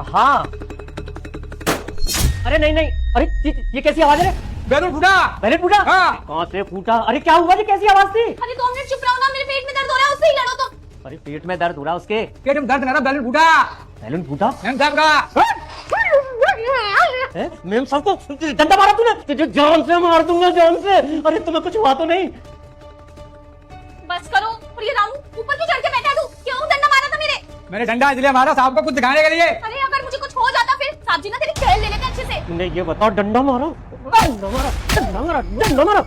हाँ। अरे नहीं नहीं, अरे ये कैसी आवाज है? बैलून फूटा। बैलून फूटा? हाँ। कहाँ से फूटा? अरे क्या हुआ? ये कैसी आवाज थी? अरे 2 मिनट चुप रहो ना, मेरे पेट में दर्द हो रहा है, उससे ही लड़ो तुम। अरे पेट में दर्द हो रहा उसके? पेट में दर्द ना, बैलून फूटा। बैलून फूटा? मैम साहब का। मैम साहब को डंडा मारा तूने? तुझे जान से मार दूंगा, जान से। अरे तुम्हें कुछ हुआ तो नहीं? बस करो। और ये रामू ऊपर क्यों चढ़ के बैठा है तू? क्यों डंडा मारा था मेरे? मैंने डंडा इसलिए मारा साहब को कुछ दिखाने के लिए। अरे अगर मुझे कुछ हो जाता फिर? साहब जी ना तेरी खेल ले लेते अच्छे से। तुमने ये बताओ, डंडा मारा? डंडा मारा, डंडा मारा, डंडा मारा।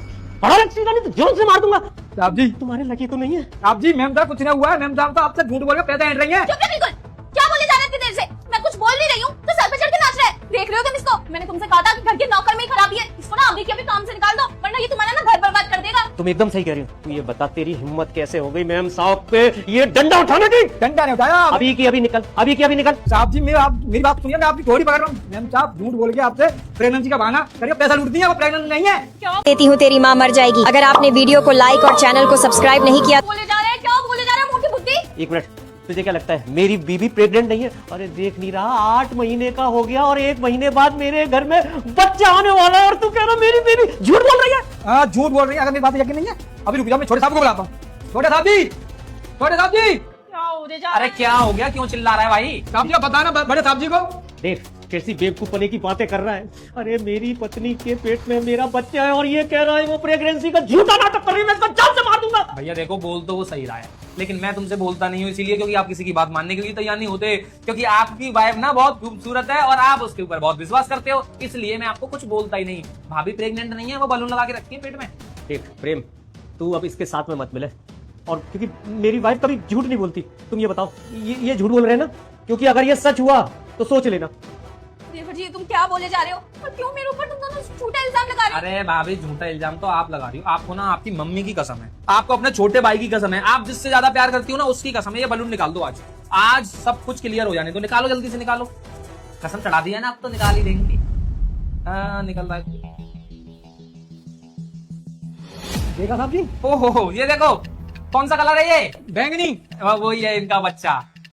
बड़ा लगता नहीं तो जान से मार दूंगा। साहब जी तुम्हारे लगी तो नहीं है? साहब जी मैम साहब कुछ नहीं हुआ है। मैम साहब तो आपसे झूठ बोल के पैसे ऐंठ रही है। चुप रह बिल्कुल। क्या बोले जा रहे थे देर से? मैं कुछ बोल नहीं रही हूँ तो सर पे चढ़ के नाच रहा है। देख रहे हो तुम इसको? मैंने तुमसे कहा था कि घर के नौकर में ही खराबी है, इसको ना अभी के अभी काम से निकाल दो, वरना ये तुम्हारा ना घर बर्बाद कर देगा। तुम एकदम सही कह रही हो। तू ये बता, तेरी हिम्मत कैसे हो गई मैम साहब पे ये डंडा उठाने की? डंडा नहीं उठाया। अभी की अभी निकल, अभी की अभी निकल। साहब जी मेरी बात सुनिए, मैं आपकी थोड़ी पकड़ रहा हूँ। मैम साहब झूठ बोल के आपसे प्रेगनेंसी का बहाना करके पैसा लूटती है, वो प्रेगनेंट नहीं है। क्या देती हूँ तेरी माँ मर जाएगी। अगर आपने वीडियो को लाइक और चैनल को सब्सक्राइब नहीं किया बोले जा रहे हैं? क्या बोले जा रहे हैं? मोटी बुद्धि। 1 मिनट, तुझे क्या लगता है मेरी बीबी प्रेग्नेंट नहीं है? अरे देख नहीं रहा, 8 महीने का हो गया और 1 महीने बाद मेरे घर में बच्चा आने वाला है और तू कह रहा मेरी बीबी झूठ बोल रही है? हाँ झूठ बोल रही है। अगर मेरी बात यकीन नहीं है अभी रुक जाओ, मैं छोटे साहब को बुलाता हूँ। छोटे साहब जी, छोटे साहब जी। क्या हो जा अरे क्या हो गया, क्यों चिल्ला रहा है भाई? साहब जी आप बताना बड़े साहब जी को। देख कैसी बेवकूफने की बातें कर रहा है। अरे मेरी पत्नी के पेट में मेरा बच्चा है और ये कह रहा है वो प्रेगनेंसी का झूठा नाटक कर रही है, मैं इसको जान से मार दूंगा। भैया देखो, बोल तो वो सही रहा है, लेकिन मैं तुमसे बोलता नहीं हूँ इसीलिए क्योंकि आप किसी की बात मानने के लिए तैयार नहीं होते, क्योंकि आपकी वाइफ ना बहुत खूबसूरत है और आप उसके ऊपर बहुत विश्वास करते हो, इसलिए मैं आपको कुछ बोलता ही नहीं। भाभी प्रेग्नेंट नहीं है, वो बलून लगा के रखी है पेट में। देख प्रेम, तू अब इसके साथ में मत मिले, और क्योंकि मेरी वाइफ कभी झूठ नहीं बोलती। तुम ये बताओ, ये झूठ बोल रहे हैं ना? क्योंकि अगर ये सच हुआ तो सोच लेना। देवर जी तुम क्या बोले जा रहे हो? और क्यों मेरे ऊपर तुम दोनों झूठा इल्जाम लगा रहे हो? अरे भाभी झूठा इल्जाम तो आप लगा रही हो, आपको ना आपकी मम्मी की कसम है, आपको अपने छोटे भाई की कसम है, आप जिससे ज्यादा प्यार करती हो ना उसकी कसम है। ये बलून निकाल दो आज, आज सब कुछ क्लियर हो जाने दो। निकालो जल्दी से निकालो, कसम चढ़ा दी है ना, अब तो निकाल ही देंगे। हाँ निकल रहा है। देखा साहब जी? ओहो ये देखो, कौन सा कलर है ये? बैंगनी। वही है इनका बच्चा।